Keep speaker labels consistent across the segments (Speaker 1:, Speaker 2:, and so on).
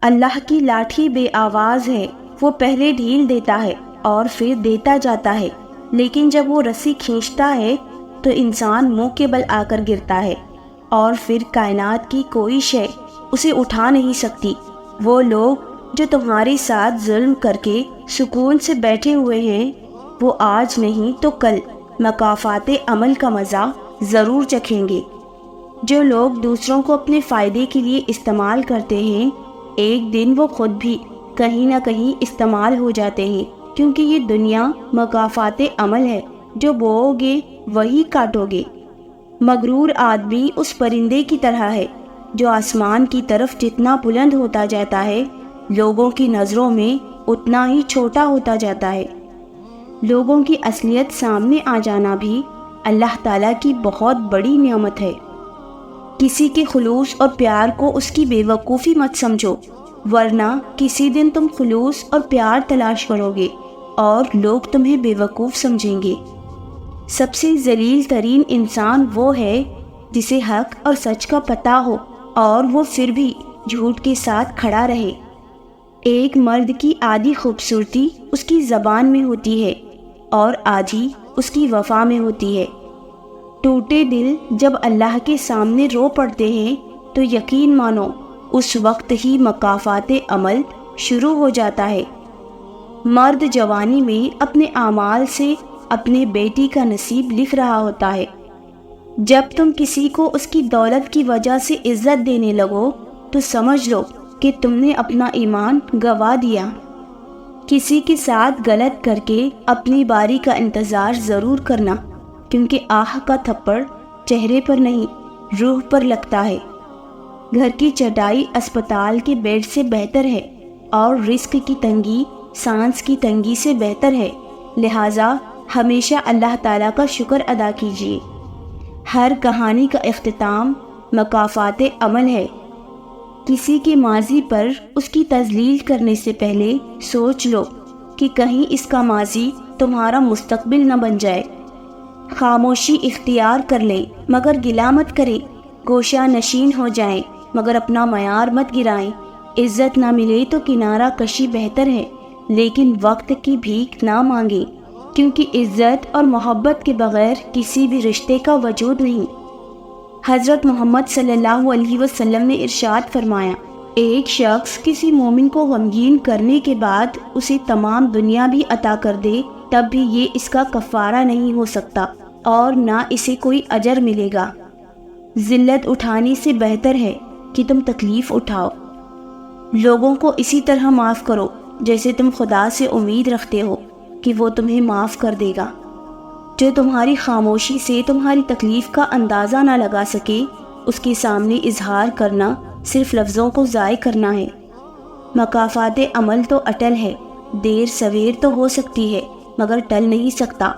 Speaker 1: اللہ کی لاٹھی بے آواز ہے، وہ پہلے ڈھیل دیتا ہے اور پھر دیتا جاتا ہے، لیکن جب وہ رسی کھینچتا ہے تو انسان منہ کے بل آ کر گرتا ہے اور پھر کائنات کی کوئی شے اسے اٹھا نہیں سکتی۔ وہ لوگ جو تمہارے ساتھ ظلم کر کے سکون سے بیٹھے ہوئے ہیں، وہ آج نہیں تو کل مکافات عمل کا مزہ ضرور چکھیں گے۔ جو لوگ دوسروں کو اپنے فائدے کے لیے استعمال کرتے ہیں، ایک دن وہ خود بھی کہیں نہ کہیں استعمال ہو جاتے ہیں، کیونکہ یہ دنیا مکافات عمل ہے، جو بوؤ گے وہی کاٹو گے۔ مغرور آدمی اس پرندے کی طرح ہے جو آسمان کی طرف جتنا بلند ہوتا جاتا ہے، لوگوں کی نظروں میں اتنا ہی چھوٹا ہوتا جاتا ہے۔ لوگوں کی اصلیت سامنے آ جانا بھی اللہ تعالیٰ کی بہت بڑی نعمت ہے۔ کسی کے خلوص اور پیار کو اس کی بے وقوفی مت سمجھو، ورنہ کسی دن تم خلوص اور پیار تلاش کرو گے اور لوگ تمہیں بے وقوف سمجھیں گے۔ سب سے ذلیل ترین انسان وہ ہے جسے حق اور سچ کا پتہ ہو اور وہ پھر بھی جھوٹ کے ساتھ کھڑا رہے۔ ایک مرد کی آدھی خوبصورتی اس کی زبان میں ہوتی ہے اور آدھی اس کی وفا میں ہوتی ہے۔ ٹوٹے دل جب اللہ کے سامنے رو پڑتے ہیں تو یقین مانو اس وقت ہی مکافات عمل شروع ہو جاتا ہے۔ مرد جوانی میں اپنے اعمال سے اپنے بیٹی کا نصیب لکھ رہا ہوتا ہے۔ جب تم کسی کو اس کی دولت کی وجہ سے عزت دینے لگو تو سمجھ لو کہ تم نے اپنا ایمان گنوا دیا۔ کسی کے ساتھ غلط کر کے اپنی باری کا انتظار ضرور کرنا، کیونکہ آہ کا تھپڑ چہرے پر نہیں روح پر لگتا ہے۔ گھر کی چٹائی اسپتال کے بیڈ سے بہتر ہے اور رزق کی تنگی سانس کی تنگی سے بہتر ہے، لہٰذا ہمیشہ اللہ تعالیٰ کا شکر ادا کیجیے۔ ہر کہانی کا اختتام مکافات عمل ہے۔ کسی کے ماضی پر اس کی تذلیل کرنے سے پہلے سوچ لو کہ کہیں اس کا ماضی تمہارا مستقبل نہ بن جائے۔ خاموشی اختیار کر لیں مگر گلہ مت کریں، گوشہ نشین ہو جائیں مگر اپنا معیار مت گرائیں۔ عزت نہ ملے تو کنارہ کشی بہتر ہے، لیکن وقت کی بھیک نہ مانگیں، کیونکہ عزت اور محبت کے بغیر کسی بھی رشتے کا وجود نہیں۔ حضرت محمد صلی اللہ علیہ وسلم نے ارشاد فرمایا، ایک شخص کسی مومن کو غمگین کرنے کے بعد اسے تمام دنیا بھی عطا کر دے تب بھی یہ اس کا کفارہ نہیں ہو سکتا اور نہ اسے کوئی اجر ملے گا۔ ذلت اٹھانے سے بہتر ہے کہ تم تکلیف اٹھاؤ۔ لوگوں کو اسی طرح معاف کرو جیسے تم خدا سے امید رکھتے ہو کہ وہ تمہیں معاف کر دے گا۔ جو تمہاری خاموشی سے تمہاری تکلیف کا اندازہ نہ لگا سکے، اس کے سامنے اظہار کرنا صرف لفظوں کو ضائع کرنا ہے۔ مکافات عمل تو اٹل ہے، دیر سویر تو ہو سکتی ہے مگر ٹل نہیں سکتا۔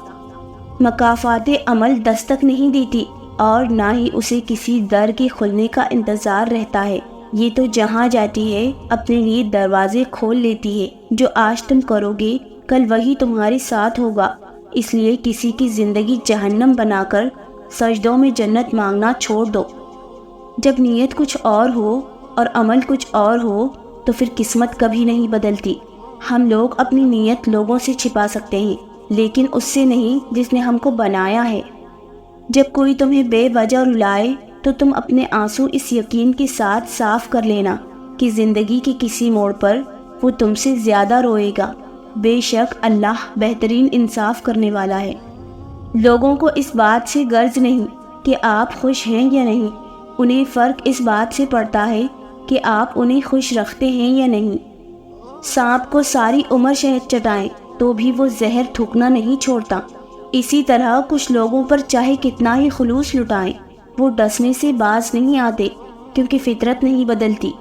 Speaker 1: مکافات عمل دستک نہیں دیتی اور نہ ہی اسے کسی در کے کھلنے کا انتظار رہتا ہے۔ یہ تو جہاں جاتی ہے اپنے لیے دروازے کھول لیتی ہے۔ جو آج تم کرو گے کل وہی تمہارے ساتھ ہوگا، اس لیے کسی کی زندگی جہنم بنا کر سجدوں میں جنت مانگنا چھوڑ دو۔ جب نیت کچھ اور ہو اور عمل کچھ اور ہو تو پھر قسمت کبھی نہیں بدلتی۔ ہم لوگ اپنی نیت لوگوں سے چھپا سکتے ہیں لیکن اس سے نہیں جس نے ہم کو بنایا ہے۔ جب کوئی تمہیں بے وجہ رلائے تو تم اپنے آنسو اس یقین کے ساتھ صاف کر لینا کہ زندگی کے کسی موڑ پر وہ تم سے زیادہ روئے گا۔ بے شک اللہ بہترین انصاف کرنے والا ہے۔ لوگوں کو اس بات سے غرض نہیں کہ آپ خوش ہیں یا نہیں، انہیں فرق اس بات سے پڑتا ہے کہ آپ انہیں خوش رکھتے ہیں یا نہیں۔ سانپ کو ساری عمر شہد چٹائیں تو بھی وہ زہر تھوکنا نہیں چھوڑتا۔ اسی طرح کچھ لوگوں پر چاہے کتنا ہی خلوص لٹائیں، وہ ڈسنے سے باز نہیں آتے، کیونکہ فطرت نہیں بدلتی۔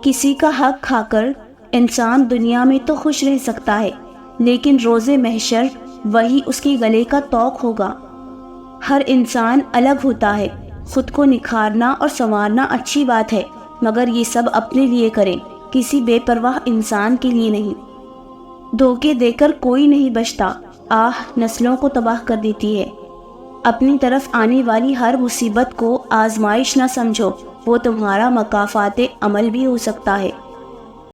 Speaker 1: کسی کا حق کھا کر انسان دنیا میں تو خوش رہ سکتا ہے، لیکن روز محشر وہی اس کے گلے کا طوق ہوگا۔ ہر انسان الگ ہوتا ہے، خود کو نکھارنا اور سنوارنا اچھی بات ہے، مگر یہ سب اپنے لیے کریں، کسی بے پرواہ انسان کے لیے نہیں۔ دھوکے دے کر کوئی نہیں بچتا، آہ نسلوں کو تباہ کر دیتی ہے۔ اپنی طرف آنے والی ہر مصیبت کو آزمائش نہ سمجھو، وہ تمہارا مکافات عمل بھی ہو سکتا ہے۔